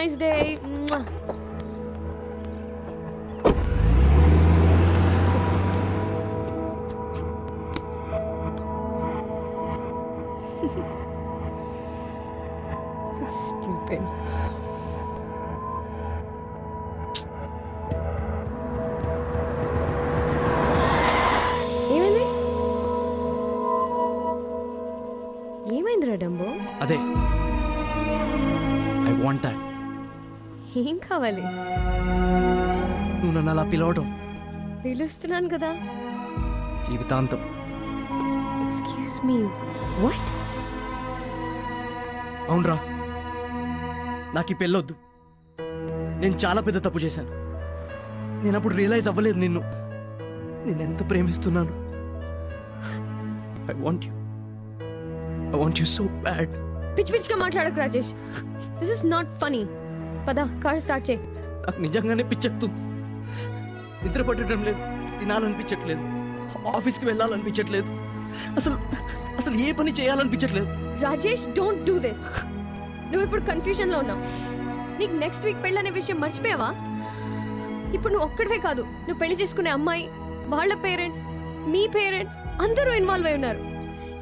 Nice day. Stupid. ఏమైంది? ఏమైందిరా Dumbo? అదే ఐ వాంట్ దట్. ఏం కావాలి? నువ్వు నన్ను అలా పిలవడం పిలుస్తున్నాను కదా. జీవితాంతం. Excuse me, what? అవునరా, నాకు ఈ పెళ్ళొద్దు. నేను చాలా పెద్ద తప్పు చేశాను. నేను అప్పుడు రియలైజ్ అవ్వలేదు నేను ఎంత ప్రేమిస్తున్నాను. I want you so bad. పిచ్చి పిచ్చిగా మాట్లాడకు Rajesh. This is not funny. పద, కార్ స్టార్ట్ చేయి. నాకు నిజంగానే పిచ్చెక్కుతుంది. నిద్ర పట్టడం లేదు, తినాలనిపించట్లేదు, ఆఫీస్కి వెళ్ళాలనిపించట్లేదు, అసలు ఏ పని చేయాలనిపించట్లేదు. Rajesh, don't do this. నువ్వు ఇప్పుడు కన్ఫ్యూజన్ లో ఉన్నావు. నీకు నెక్స్ట్ వీక్ పెళ్ళి అనే విషయం మర్చిపోయావా? ఇప్పుడు నువ్వు ఒక్కడివే కాదు, నువ్వు పెళ్లి చేసుకునే అమ్మాయి, వాళ్ళ పేరెంట్స్, మీ పేరెంట్స్ అందరూ ఇన్వాల్వ్ అయి ఉన్నారు.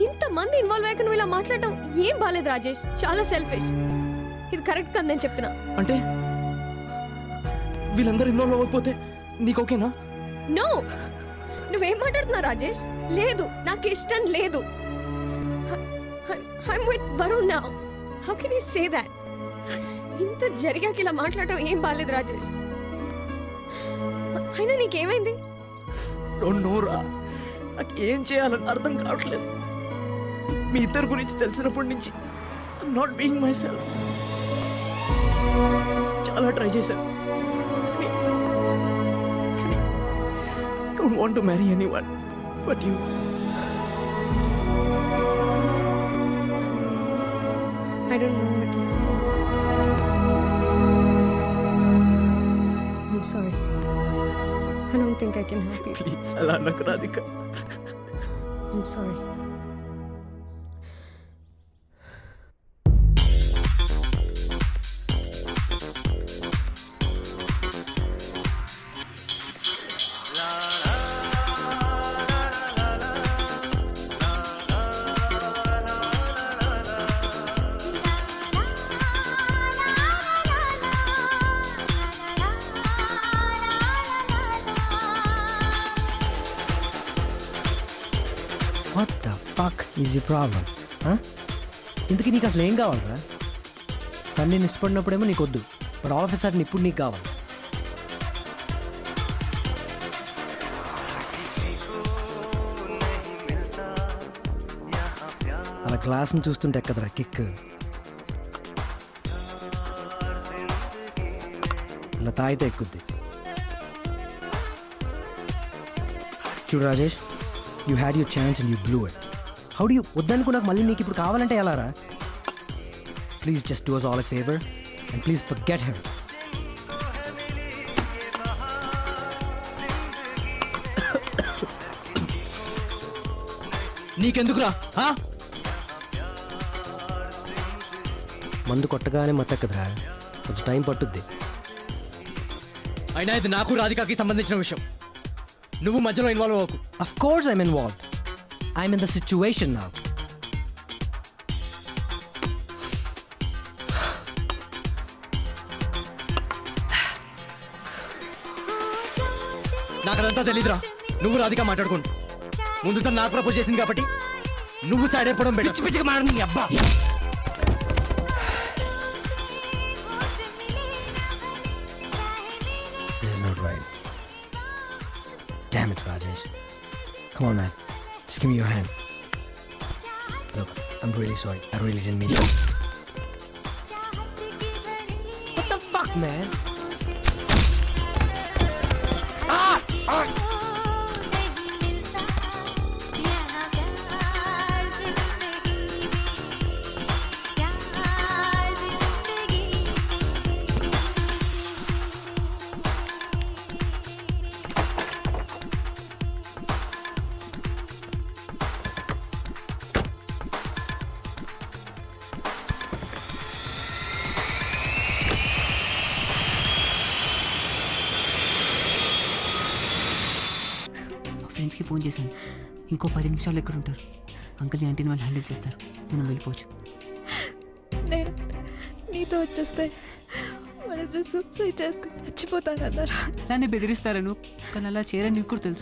ఇంతమంది ఇన్వాల్వ్ అయ్యాక నువ్వు ఇలా మాట్లాడటం ఏం బాలేదు రాజేష్. చాలా సెల్ఫిష్. ఇది కరెక్ట్ కాదు నేను చెప్తున్నా. అంటే వీళ్ళందరూ ఇన్వాల్వ్ అవ్వకపోతే నీకు ఓకేనా? నో, నువ్వేం మాట్లాడుతున్నావు రాజేష్? లేదు, నాకు ఇష్టం లేదు. I'm with Varun now. How can you say that? ఇంత జరిగాక ఇలా మాట్లాడటం ఏం బాలేదు రాజేష్. అయినా నీకేమైంది? నోరా, నాకు ఏం చేయాలని అర్థం కావట్లేదు. మీ ఇద్దరు గురించి తెలిసినప్పటి నుంచి I'm not being myself. చాలా ట్రై చేశాను. Don't want to marry anyone but you. I don't know what to say. I'm sorry. I don't think I can help you. Please, అలా నాకు Radhika. I'm sorry. What the fuck is you problem? ఇంతకీ నీకు అసలు ఏం కావాలరా? తను నేను ఇష్టపడినప్పుడేమో నీకు వద్దు, but all of a sudden ఇప్పుడు నీకు కావాలి. అలా క్లాస్ని చూస్తుంటే ఎక్కదరా కిక్. అలా తాగితే ఎక్కుద్ది. చూడు Rajesh, you had your chance and you blew it. How do you వద్దనుకో నాకు మళ్ళీ నీకు ఇప్పుడు కావాలంటే ఎలా రా? Please just do us all a favor and please forget him. నీకెందుకురా? మందు కొట్టగానే మత్తక్కదరా, కొంచెం టైం పట్టుద్ది. అయినా ఇది నాకు రాధికాకి సంబంధించిన విషయం. నువ్వు మధ్యలో ఇన్వాల్వ్ అవ్వకు. Of course I'm involved. I'm in the situation now. నాకు అదంతా తెలీదురా. నువ్వు రాధిక మాట్లాడుకోండి. ముందు తను నాకు ప్రపోజ్ చేసింది కాబట్టి నువ్వు సైడ్ అయిపోవడం పిచ్చి పిచ్చిగా మారని అబ్బా. This is not right. Damn it, Rajesh. Come on, man. Just give me your hand. Look, I'm really sorry. I really didn't mean to. What the fuck, man? Phone చేశాను. ఇంకో 10 నిమిషాలు ఎక్కడ ఉంటారు? అంకుల్ని ఆంటీని వాళ్ళు హ్యాండిల్ చేస్తారు. మనం వెళ్ళిపోవచ్చు. నేను నీతో వచ్చేస్తే మన సూసైడ్ చేసుకుని చచ్చిపోతానన్నారా? అలానే బెదిరిస్తారను, కానీ అలా చేయరని నీకు కూడా తెలుసు.